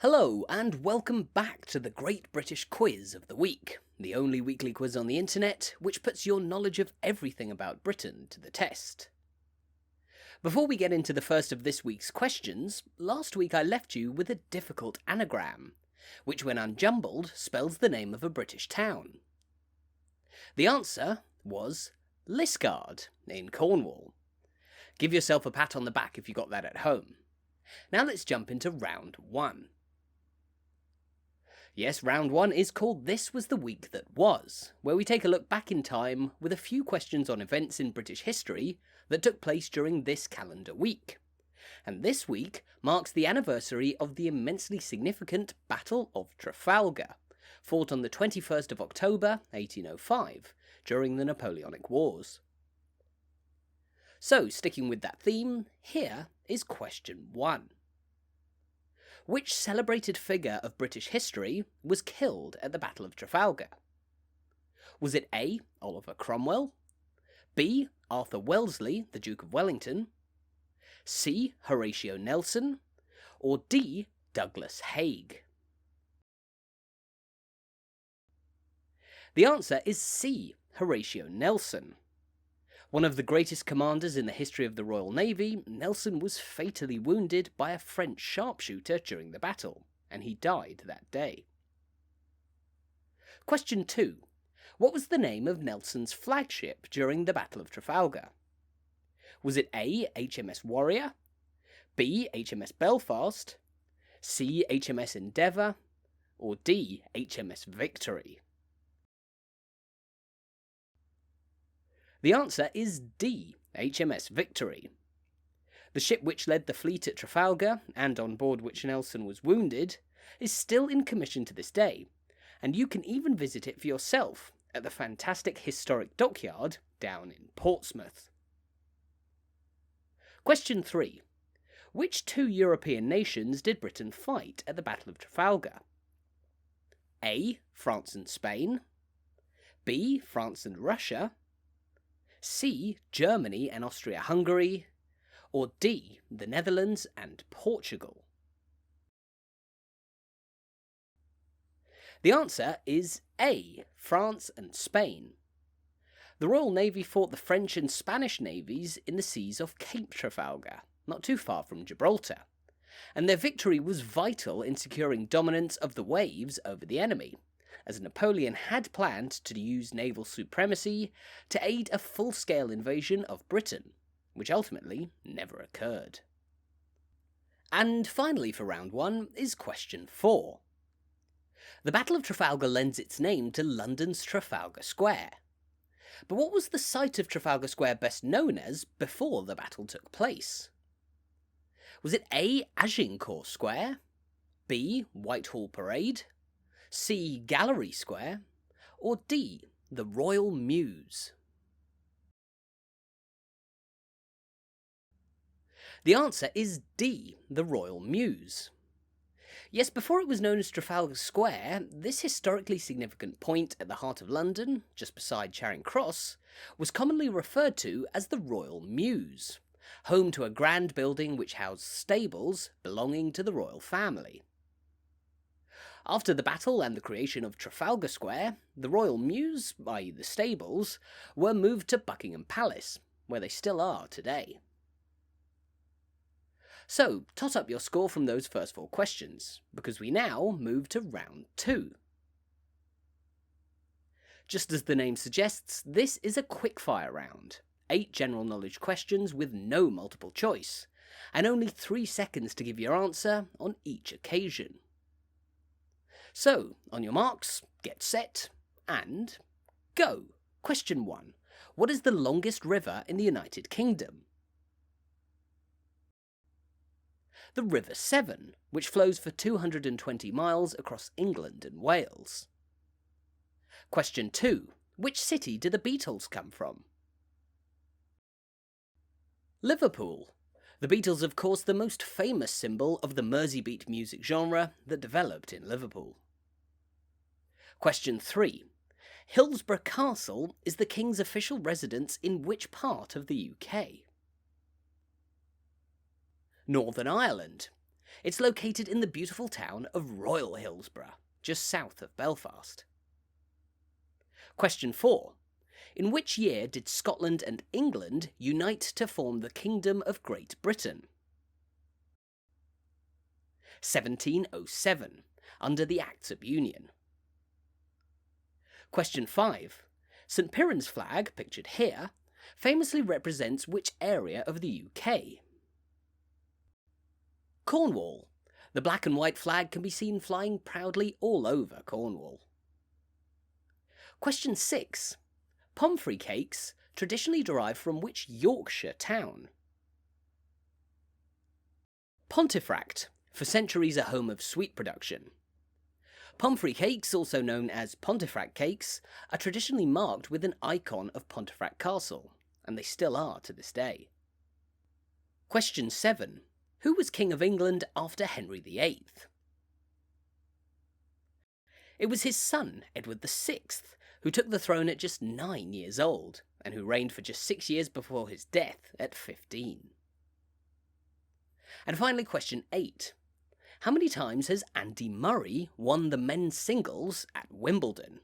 Hello, and welcome back to the Great British Quiz of the Week, the only weekly quiz on the internet which puts your knowledge of everything about Britain to the test. Before we get into the first of this week's questions, last week I left you with a difficult anagram, which when unjumbled spells the name of a British town. The answer was Liskeard in Cornwall. Give yourself a pat on the back if you got that at home. Now let's jump into round 1. Yes, round 1 is called This Was the Week That Was, where we take a look back in time with a few questions on events in British history that took place during this calendar week. And this week marks the anniversary of the immensely significant Battle of Trafalgar, fought on the 21st of October 1805 during the Napoleonic Wars. So, sticking with that theme, here is question 1. Which celebrated figure of British history was killed at the Battle of Trafalgar? Was it A. Oliver Cromwell, B. Arthur Wellesley, the Duke of Wellington, C. Horatio Nelson, or D. Douglas Haig? The answer is C. Horatio Nelson. One of the greatest commanders in the history of the Royal Navy, Nelson was fatally wounded by a French sharpshooter during the battle, and he died that day. Question 2. What was the name of Nelson's flagship during the Battle of Trafalgar? Was it A. HMS Warrior, B. HMS Belfast, C. HMS Endeavour, or D. HMS Victory? The answer is D. HMS Victory. The ship which led the fleet at Trafalgar, and on board which Nelson was wounded, is still in commission to this day, and you can even visit it for yourself at the fantastic historic dockyard down in Portsmouth. Question 3. Which 2 European nations did Britain fight at the Battle of Trafalgar? A. France and Spain, B. France and Russia, C. Germany and Austria-Hungary, or D. the Netherlands and Portugal? The answer is A. France and Spain. The Royal Navy fought the French and Spanish navies in the seas off Cape Trafalgar, not too far from Gibraltar, and their victory was vital in securing dominance of the waves over the enemy, as Napoleon had planned to use naval supremacy to aid a full-scale invasion of Britain, which ultimately never occurred. And finally for round 1 is question 4. The Battle of Trafalgar lends its name to London's Trafalgar Square. But what was the site of Trafalgar Square best known as before the battle took place? Was it A. Agincourt Square, B. Whitehall Parade, C. Gallery Square, or D. the Royal Mews? The answer is D. the Royal Mews. Yes, before it was known as Trafalgar Square, this historically significant point at the heart of London, just beside Charing Cross, was commonly referred to as the Royal Mews, home to a grand building which housed stables belonging to the royal family. After the battle and the creation of Trafalgar Square, the Royal Mews, i.e. the stables, were moved to Buckingham Palace, where they still are today. So, tot up your score from those first 4 questions, because we now move to round 2. Just as the name suggests, this is a quickfire round. 8 general knowledge questions with no multiple choice, and only 3 seconds to give your answer on each occasion. So, on your marks, get set, and go! Question 1. What is the longest river in the United Kingdom? The River Severn, which flows for 220 miles across England and Wales. Question 2. Which city do the Beatles come from? Liverpool. The Beatles, of course, the most famous symbol of the Merseybeat music genre that developed in Liverpool. Question 3. Hillsborough Castle is the King's official residence in which part of the UK? Northern Ireland. It's located in the beautiful town of Royal Hillsborough, just south of Belfast. Question 4. In which year did Scotland and England unite to form the Kingdom of Great Britain? 1707, under the Acts of Union. Question 5. St Piran's flag, pictured here, famously represents which area of the UK? Cornwall. The black and white flag can be seen flying proudly all over Cornwall. Question 6. Pomfrey cakes traditionally derive from which Yorkshire town? Pontefract, for centuries a home of sweet production. Pomfrey cakes, also known as Pontefract cakes, are traditionally marked with an icon of Pontefract Castle, and they still are to this day. Question 7. Who was King of England after Henry VIII? It was his son, Edward VI, who took the throne at just 9 years old, and who reigned for just 6 years before his death at 15. And finally, question 8. How many times has Andy Murray won the men's singles at Wimbledon?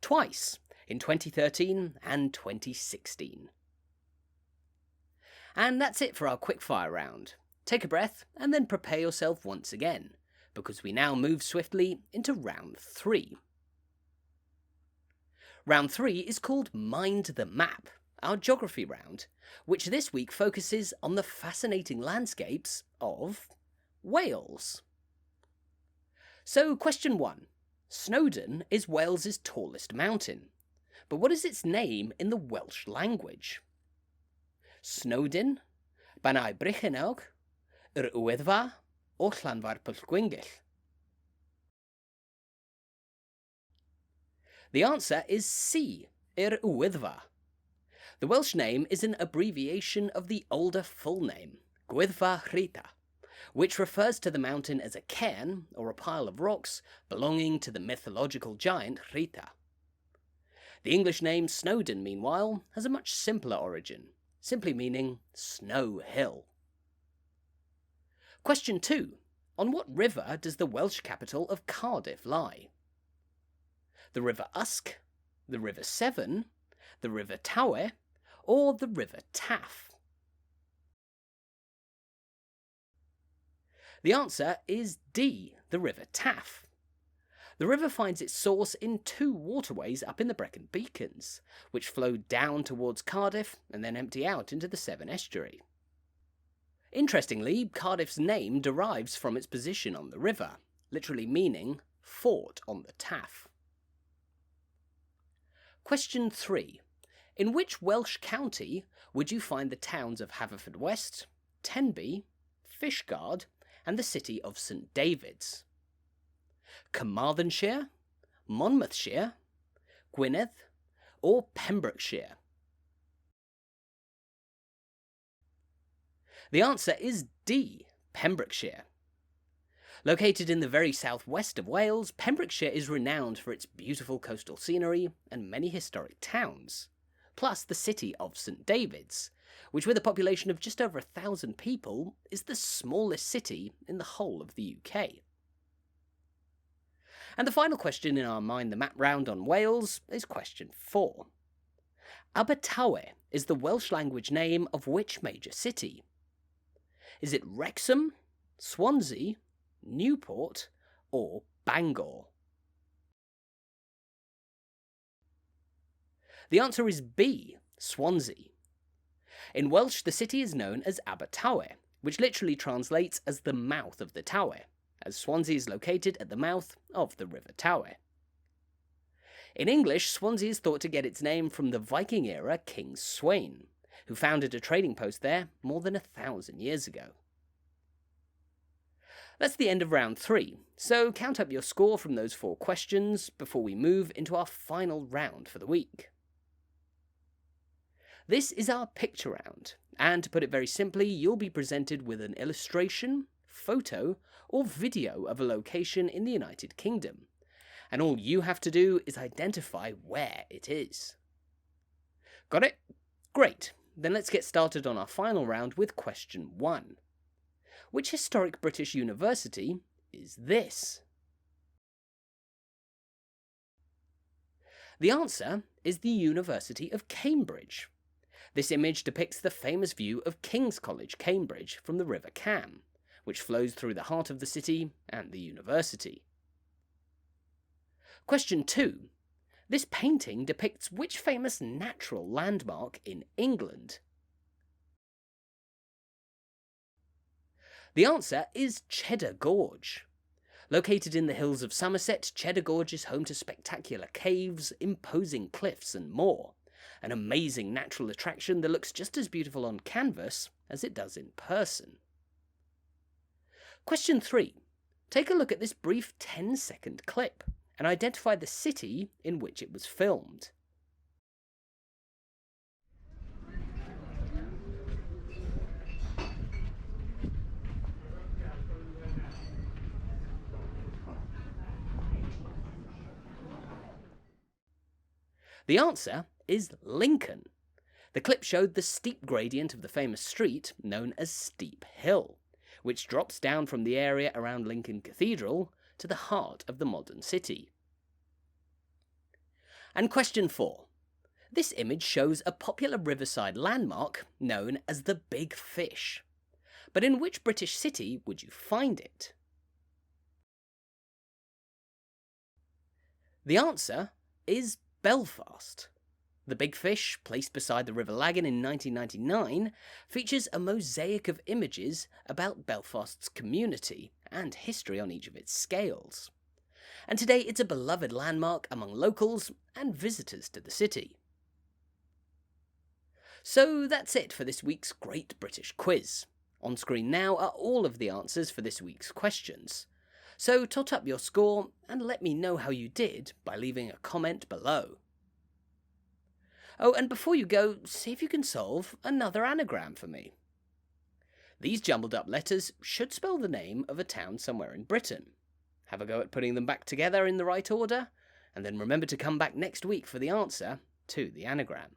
Twice, in 2013 and 2016. And that's it for our quickfire round. Take a breath and then prepare yourself once again, because we now move swiftly into round 3. Round 3 is called Mind the Map, our geography round, which this week focuses on the fascinating landscapes of Wales. So, question 1. Snowdon is Wales's tallest mountain, but what is its name in the Welsh language? Snowdon, Banau Brychenog, yr Wyddfa, or Llanfair Pwllgwyngyll? The answer is C, yr Wyddfa. The Welsh name is an abbreviation of the older full name, Gwyddfa Rhyta, which refers to the mountain as a cairn or a pile of rocks belonging to the mythological giant Rhyta. The English name Snowdon, meanwhile, has a much simpler origin, simply meaning snow hill. Question 2. On what river does the Welsh capital of Cardiff lie? The River Usk, the River Severn, the River Tawe, or the River Taff? The answer is D, the River Taff. The river finds its source in 2 waterways up in the Brecon Beacons, which flow down towards Cardiff and then empty out into the Severn estuary. Interestingly, Cardiff's name derives from its position on the river, literally meaning fort on the Taff. Question 3. In which Welsh county would you find the towns of Haverfordwest, Tenby, Fishguard, and the city of St David's? Carmarthenshire, Monmouthshire, Gwynedd, or Pembrokeshire? The answer is D, Pembrokeshire. Located in the very southwest of Wales, Pembrokeshire is renowned for its beautiful coastal scenery and many historic towns, plus the city of St David's, which with a population of just over 1,000 people is the smallest city in the whole of the UK. And the final question in our Mind the Map round on Wales is question 4. Abertawe is the Welsh language name of which major city? Is it Wrexham, Swansea, Newport, or Bangor? The answer is B, Swansea. In Welsh, the city is known as Abertawe, which literally translates as the mouth of the Tawe, as Swansea is located at the mouth of the River Tawe. In English, Swansea is thought to get its name from the Viking-era King Sweyn, who founded a trading post there more than 1,000 years ago. That's the end of round 3, so count up your score from those 4 questions before we move into our final round for the week. This is our picture round, and to put it very simply, you'll be presented with an illustration, photo, or video of a location in the United Kingdom, and all you have to do is identify where it is. Got it? Great. then let's get started on our final round with question 1. Which historic British university is this? The answer is the University of Cambridge. This image depicts the famous view of King's College, Cambridge, from the River Cam, which flows through the heart of the city and the university. Question 2. This painting depicts which famous natural landmark in England? The answer is Cheddar Gorge. Located in the hills of Somerset, Cheddar Gorge is home to spectacular caves, imposing cliffs and more. An amazing natural attraction that looks just as beautiful on canvas as it does in person. Question 3. Take a look at this brief 10-second clip and identify the city in which it was filmed. The answer is Lincoln. The clip showed the steep gradient of the famous street known as Steep Hill, which drops down from the area around Lincoln Cathedral to the heart of the modern city. And question 4. This image shows a popular riverside landmark known as the Big Fish. But in which British city would you find it? The answer is Belfast. The Big Fish, placed beside the River Lagan in 1999, features a mosaic of images about Belfast's community and history on each of its scales. And today it's a beloved landmark among locals and visitors to the city. So that's it for this week's Great British Quiz. On screen now are all of the answers for this week's questions. So tot up your score and let me know how you did by leaving a comment below. Oh, and before you go, see if you can solve another anagram for me. These jumbled up letters should spell the name of a town somewhere in Britain. Have a go at putting them back together in the right order, and then remember to come back next week for the answer to the anagram.